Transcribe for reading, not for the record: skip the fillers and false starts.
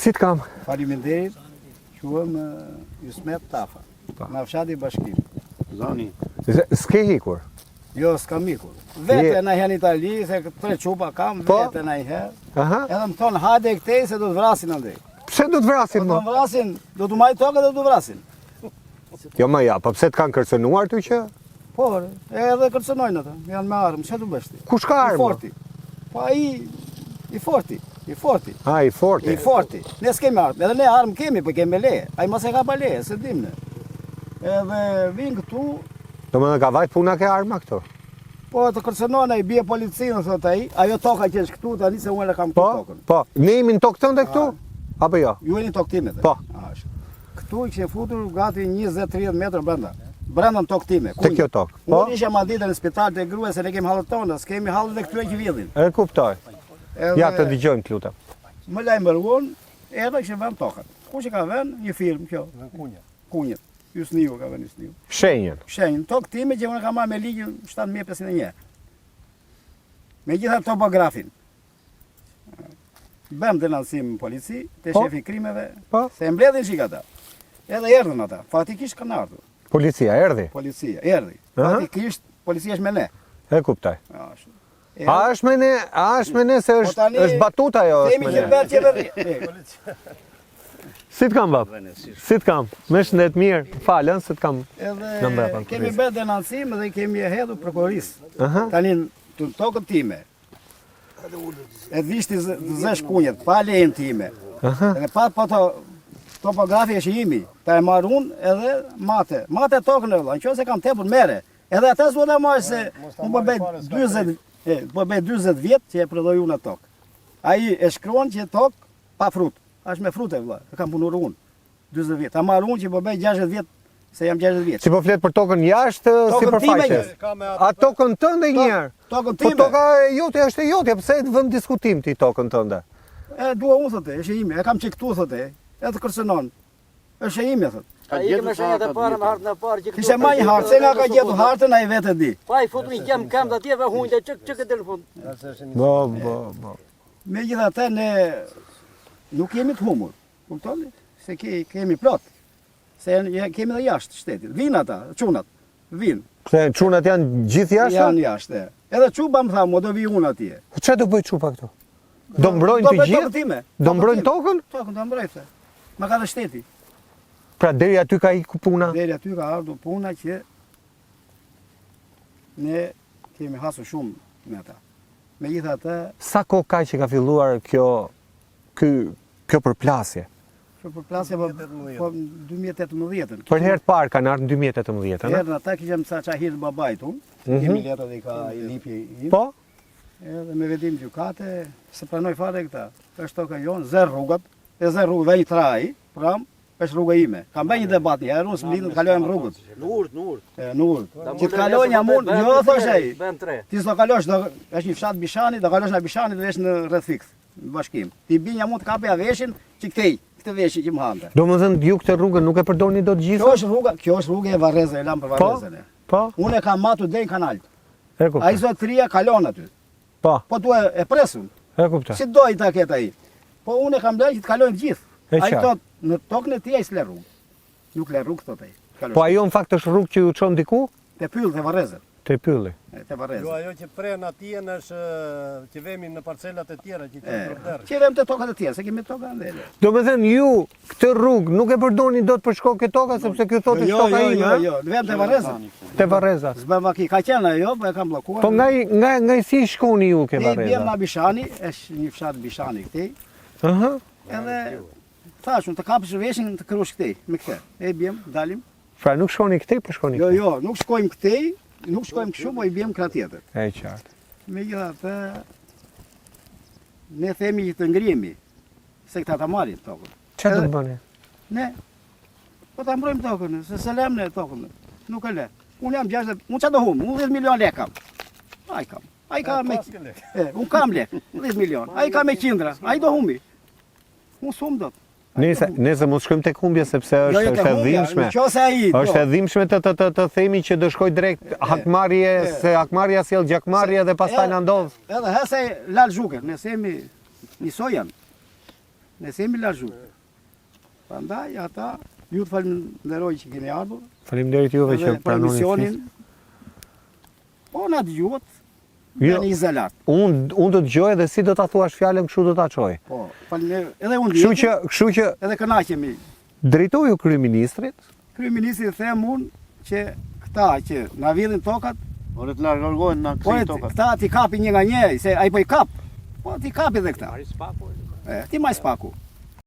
Si të kam? Faleminderit, quhem Jusmet Tafa, nga fshati Bashkim, zoni. S'ke hikur? Jo, s'kam ikur. Vete na herë në Itali, se 3 çupa kam, vete na herë. Edhe më thonë, hajde këtej se do të vrasin andej. Pse do të vrasin, Do të vrasin, do të majtë tokë dhe do të vrasin. Jo, ma ja, po pse të kanë kërcënuar ty që? Po, edhe kërcënojnë ata, janë me armë, çfarë do bësh ti? Kush ka armë? I forti. Po ai i forti. I forti. I forti. Ne s'kemi armë, edhe ne armë kemi, po kemi leje. Ai mos e ka pa leje, se dim ne. Edhe vinë këtu. Do më ka vajt puna ke arma këtu? Po, të kërcënon ai, bie policinë, thot ai. Ajo toka që është këtu, tani se unë e kam këtu tokën. Po, ne jemi në tokë tënde këtu? Apo jo? Ju jeni në tokë time. Po. Këtu i kishin futur gati 20-30 metër brenda. Brenda në tokë time. Te kjo tokë. Po. Unë isha maditën në spital të grua se ne kemi hallët tona, s'kemi hallët dhe këtyre që vjedhin. E kuptoj. Ja të dëgjojmë të lutem. Më lajmëruan, edhe kishin vënë tokën. Kush e ka vënë? Një firmë kjo. Kunjët. Jusniu ka vënë Jusniu. Shenjën. Tokë time që unë kam marrë me ligjin 7501. Me gjitha topografin. Bëm denancim në polici, te shefi krimeve, se mbledhin shik ata. Edhe erdhën ata, fatikisht kanë ardhur. Policia erdhi? Policia, erdhi. Fatikisht, policia është me ne. E kuptoj. A është me ne se është batuta jo? Themi që bërë qeveri. Si të kam, bab? Si të kam? Me shëndet mirë, falën, si të kam në mbrapa. Kemi bërë denancim dhe kemi hedhur prokurorisë. Tani të tokën time. E vishti zësh kunjet, pa lejen time. Edhe pa topografi është imi. Ta e marrë unë edhe mate. Mate tokën e vëlla, në qëse kam tepur mere. Edhe ata s'u dhe marrë se unë po bëj 20 vjetë që e prodhoj unë atë tokë. Ai e shkruan që tokë pa frutë. Ashtë me frutë e vëlla, e kam punur unë. 20 vjetë. Ta marrë unë që po bëj 60 vjetë, se jam 60 vjetë. Si po fletë për tokën jashtë si për faqes? A tokën tënde njërë? Tokën time. Po toka jote është e jote, pëse e të vënd diskutim ti tokën tënde? E dua unë, thote, është e ime, e kam që këtu, thote, e të kërcënon. është e ime, thote. A i keme shenjat e parë me hartën e parë. Kishe ma një hartë, se nga ka gjetu hartën, a i vetë e di. Pa i futu një kem të atjeve hunjë, që këtë në fund. Bo. Me gjitha te ne nuk jemi të humur, kuptoni? Se kemi plot. Se kemi dhe jashtë shtetit. Vinë ata, qunat, vinë. Se qunat janë gjithë jashtë? Janë jashtë, e. Edhe quba më thamë, do vi unë atje. Që do bëjt quba këtu? Do mbrojnë të gjithë? Do mbrojnë tokën? Tokën do mbrojnë, ma ka dhe shteti. Pra deri aty ka iku puna? Deri aty ka ardhur puna që ne kemi hasur shumë me ata. Me gjitha të... Sa kohë ka që ka filluar kjo përplasje? Kjo përplasje po 2018. Për herë të parë kanë ardhur në 2018, a? Herën ata kishem sa qahirë babajt unë, kemi letra dhe ka i lipi im. Po? Edhe me vedim gjukate, se pranoj fare këta. Është toka jonë, zërë rrugat, e zërë rrugë dhe i traj, pram, është rruga ime. Kam bëj një debat një herë, unë së mlinë të kalojmë rrugët. Në urt. Në urt. Që të kaloj një mund, jo thosh e i. Ti s'do kalosh, është një fshat Bishani, do kalosh në Bishani dhe vesh në rreth fiks, në bashkim. Ti bi një mund të kape a veshin, që këtë veshin që më hante. Do më dhënë ju këtë rrugën, nuk e përdorni do të gjitha? Kjo është rruga e Varreze, e lam për Varrezën e. Po? Unë e kam matur deri në kanalt. A i zotëria kalon aty. Po? Po tu e presun. E kupta. Si doj ta ketë ai. Po unë e kam lejë që të kalojnë gjithë. A i thot, në tokën e ti a i s'le rrugë. Nuk le rrugë, thot ai. Po ajo në fakt është rrugë që ju qonë diku? Te pyllë, te Varrezën. Te pylli. Te Varrezën. Jo, ajo që pren atje është që vemi në parcelat e tjera që kanë propterë. Që vem të tokat e tjera, se kemi toka ndele. Do me thënë ju, këtë rrugë nuk e përdorni do të për shko këtë toka, sepse kjo thotë është toka ime, ha? Jo, vem te Varrezën. Te Varreza. S'bëm aki, ka qenë ajo, po e kam bllokuar. Po nga si shkoni ju ke Varreza? Ne bjem na Bishani, është një fshat Bishani këtej. Edhe thashun të kapësh veshin të krush këtej, me këtë. E bjem, dalim. Pra nuk shkoni këtej, po shkoni këtej? Jo, nuk shkojmë këtej, nuk shkojmë kështu, po i bjem krah tjetër. E qartë. Megjithatë, ne themi që të ngrihemi, se këta ta marrin tokën. Çfarë do të bëni? Ne po ta mbrojmë tokën, se se lëm ne tokën. Nuk e le. Unë jam 60, unë çfarë do hum? Unë 10 milion lekë kam. Ai kam. Ai ka me unë kam lekë, 10 milion. Ai ka me qindra. Ai do humbi. Unë s'hum dot. Nëse mos shkojmë tek humbja sepse është e dhimbshme. Është e dhimbshme të themi që do shkoj drejt hakmarrje, se hakmarrja sjell gjakmarrje dhe pastaj na ndodh. Edhe hese lal zhukën, ne themi njësoj janë. Ne semi larzhu. Prandaj ata ju të falenderoj që keni ardhur. Faleminderit juve që Për pranoni misionin. Po na dëgjuat. Në izolat. Unë do të dëgjoj dhe si do ta thuash fjalën, kështu do ta çoj. Po, edhe unë Kështu që edhe kënaqemi. Drejtoju kryeministrit. Kryeministri them unë që këta që na vjedhin tokat, Ore të largohen na kësaj tokat. këta ti kapi një nga një, se ai po i kap. Po ti kapi edhe këta. Ti maj spaku.